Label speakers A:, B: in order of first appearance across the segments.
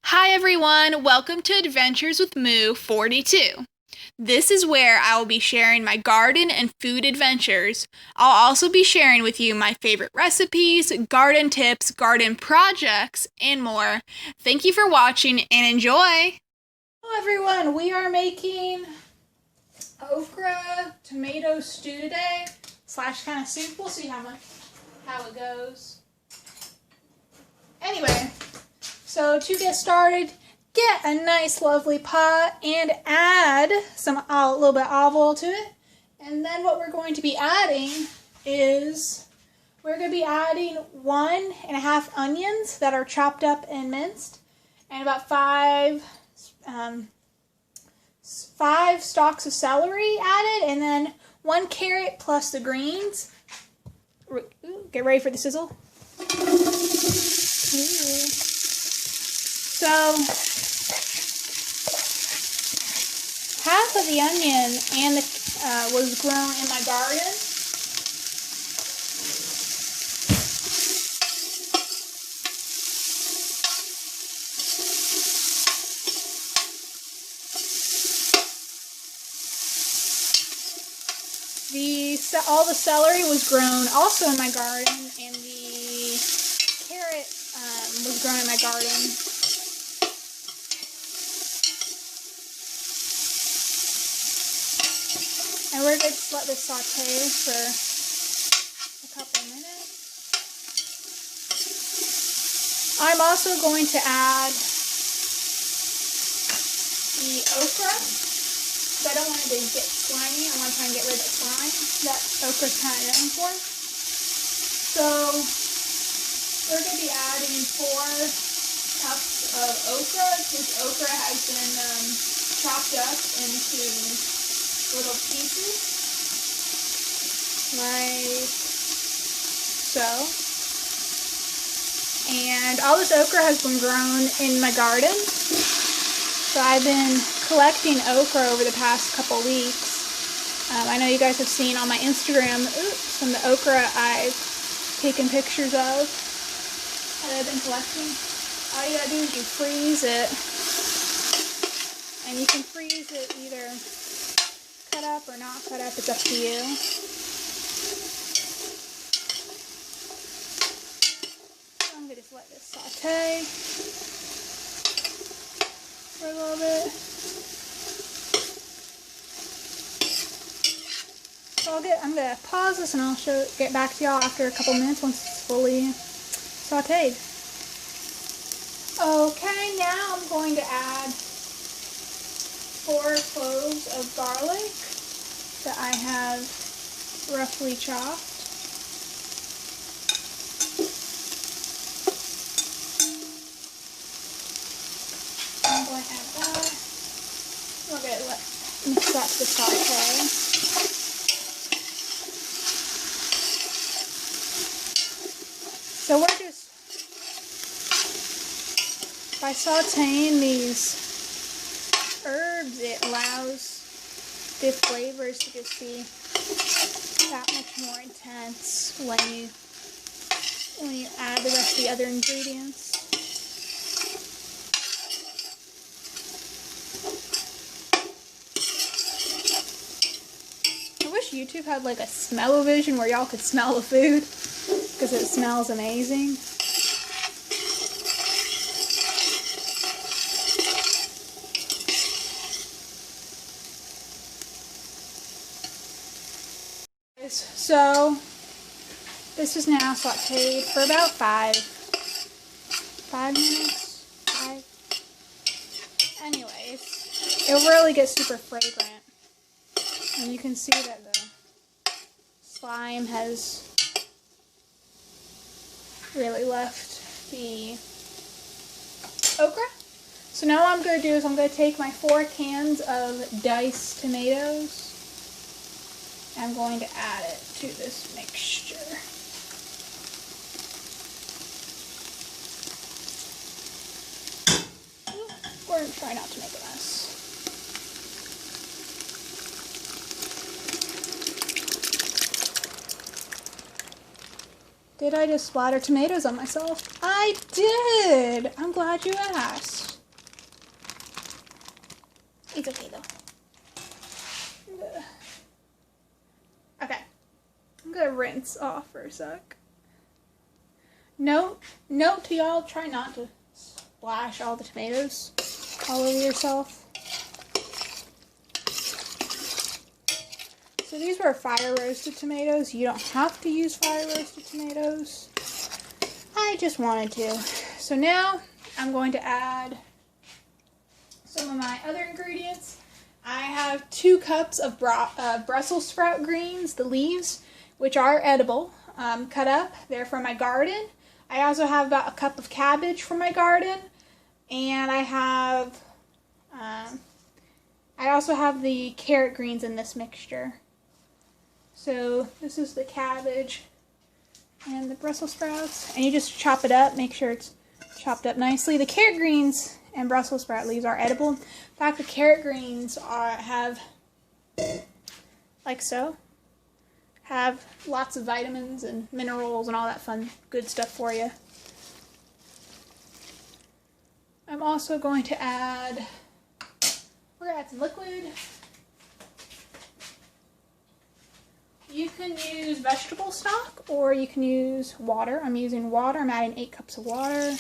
A: Hi everyone, welcome to Adventures with Moo 42. This is where I will be sharing my garden and food adventures. I'll also be sharing with you my favorite recipes, garden tips, garden projects, and more. Thank you for watching and enjoy! Hello everyone, we are making okra tomato stew today, slash kind of soup. We'll see how it goes. Anyway, so to get started, get a nice lovely pot and add a little bit of olive oil to it. And then what we're going to be adding is, we're going to be adding 1.5 onions that are chopped up and minced, and about five stalks of celery added, and then 1 carrot plus the greens. Get ready for the sizzle. So, half of the onion was grown in my garden. All the celery was grown also in my garden, and the carrot was grown in my garden. And we're going to let this saute for a couple minutes. I'm also going to add the okra, because I don't want it to get slimy. I want to try and get rid of the slime that okra's kind of known for. So we're going to be adding 4 cups of okra. This okra has been chopped up into little pieces, like so. And all this okra has been grown in my garden. So I've been collecting okra over the past couple weeks. I know you guys have seen on my Instagram some of the okra I've taken pictures of that I've been collecting. All you gotta do is you freeze it. And you can freeze it either cut up or not cut up, it's up to you. So I'm going to just let this saute for a little bit. So I'm going to pause this and I'll get back to y'all after a couple minutes once it's fully sauteed. Okay, now I'm going to add 4 cloves of garlic that I have roughly chopped. I'm going to add that. We're going to mix that to saute. So we're just, by sauteing these herbs, it allows the flavors to just be that much more intense when you add the rest of the other ingredients. I wish YouTube had like a smell-o-vision where y'all could smell the food, because it smells amazing. So this is now sauteed for about 5 minutes. Anyways, it'll really get super fragrant, and you can see that the slime has really left the okra. So now what I'm going to do is I'm going to take my 4 cans of diced tomatoes. I'm going to add it to this mixture. We're going to try not to make a mess. Did I just splatter tomatoes on myself? I did! I'm glad you asked. It's okay though. Okay. I'm gonna rinse off for a sec. Note to y'all, try not to splash all the tomatoes all over yourself. So these were fire roasted tomatoes. You don't have to use fire roasted tomatoes. I just wanted to. So now I'm going to add some of my other ingredients. I have 2 cups of Brussels sprout greens, the leaves, which are edible, cut up. They're from my garden. I also have about a cup of cabbage from my garden, and I also have the carrot greens in this mixture. So this is the cabbage and the Brussels sprouts, and you just chop it up, make sure it's chopped up nicely. The carrot greens and Brussels sprout leaves are edible. In fact, the carrot greens have, like so, have lots of vitamins and minerals and all that fun, good stuff for you. I'm also going to add, we're going to add some liquid. You can use vegetable stock or you can use water. I'm using water. I'm adding 8 cups of water.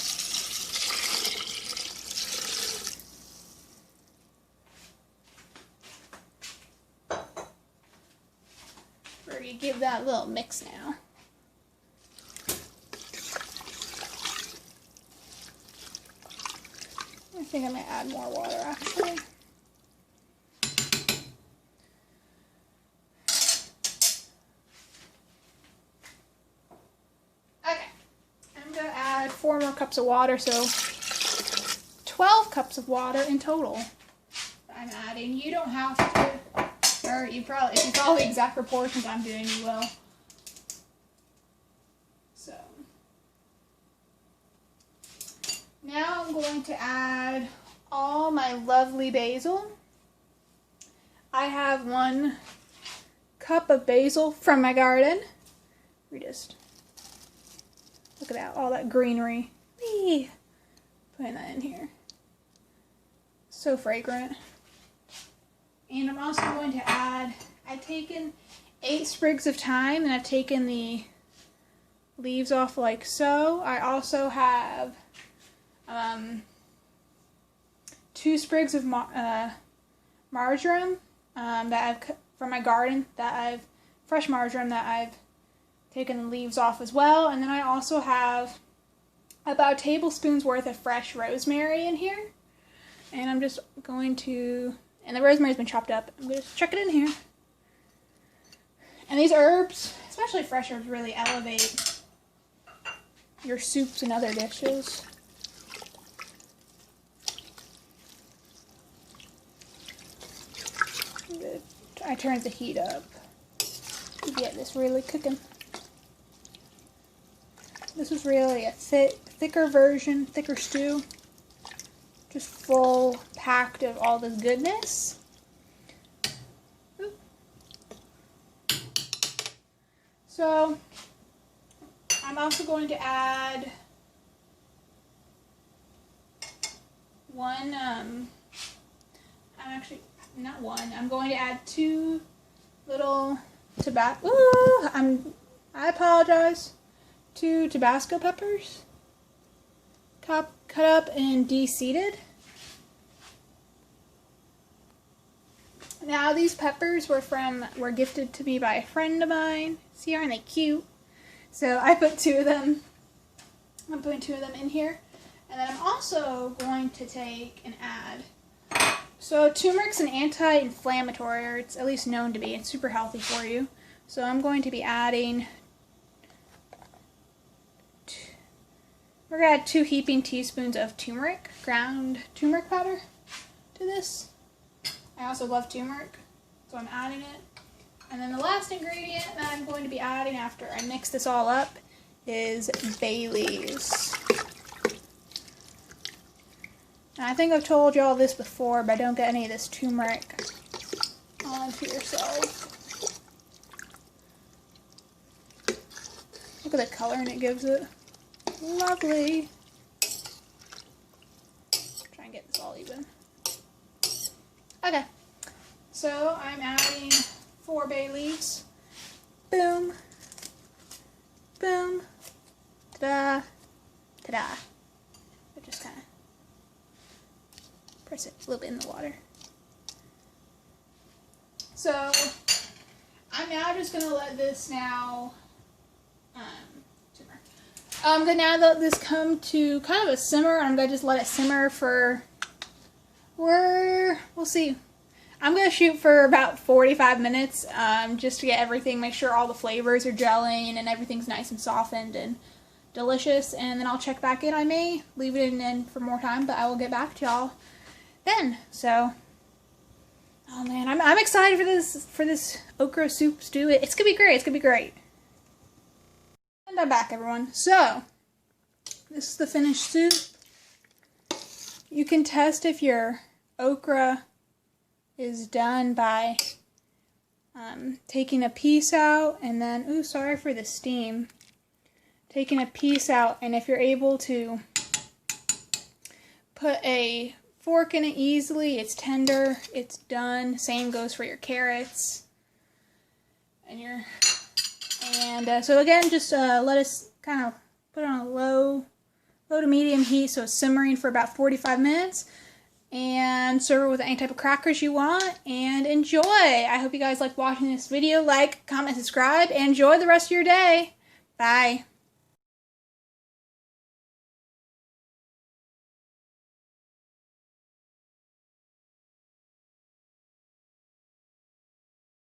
A: We're going to give that a little mix now. I think I might add more water actually. Okay, I'm going to add 4 more cups of water, so 12 cups of water in total I'm adding. You don't have to, or if you follow the exact proportions I'm doing, you will. So now I'm going to add all my lovely basil. I have 1 cup of basil from my garden. We just look at that, all that greenery. Whee! Putting that in here. So fragrant. And I'm also going to add, I've taken 8 sprigs of thyme and I've taken the leaves off like so. I also have 2 sprigs of marjoram that I've from my garden, fresh marjoram that I've taken the leaves off as well. And then I also have about a tablespoon's worth of fresh rosemary in here. And I'm just going to, and the rosemary's been chopped up, I'm going to chuck it in here. And these herbs, especially fresh herbs, really elevate your soups and other dishes. I turned the heat up to get this really cooking. This is really a thicker version, thicker stew. Just full packed of all this goodness. Ooh. So I'm also going to add I'm going to add 2 little I apologize. 2 tabasco peppers. Cut up and deseeded. Now these peppers were gifted to me by a friend of mine. See, aren't they cute? So I put 2 of them. I'm putting 2 of them in here. And then I'm also going to take and add. So turmeric's an anti-inflammatory, or it's at least known to be. It's super healthy for you. So I'm going to be adding, we're going to add 2 heaping teaspoons of turmeric, ground turmeric powder to this. I also love turmeric, so I'm adding it. And then the last ingredient that I'm going to be adding after I mix this all up is bay leaves. Now, I think I've told you all this before, but don't get any of this turmeric onto yourself. Look at at the coloring it gives it. Lovely. Try and get this all even. Okay. So I'm adding 4 bay leaves. Boom. Boom. Ta-da. Ta-da. I just kind of press it a little bit in the water. So I'm now just going to let this now simmer. I'm going to now let this come to kind of a simmer. I'm going to just let it simmer for, we'll see. I'm going to shoot for about 45 minutes just to get everything, make sure all the flavors are gelling and everything's nice and softened and delicious. And then I'll check back in. I may leave it in for more time, but I will get back to y'all then. So, oh man, I'm excited for this okra soup stew. It's going to be great. It's going to be great. And I'm back, everyone. So, this is the finished soup. You can test if your okra is done by taking a piece out and then, ooh, sorry for the steam, taking a piece out, and if you're able to put a fork in it easily, it's tender, it's done. Same goes for your carrots and so again, just let us kind of put it on a low to medium heat, so it's simmering for about 45 minutes. And serve it with any type of crackers you want, and enjoy. I hope you guys like watching this video. Like, comment, subscribe, and enjoy the rest of your day. Bye.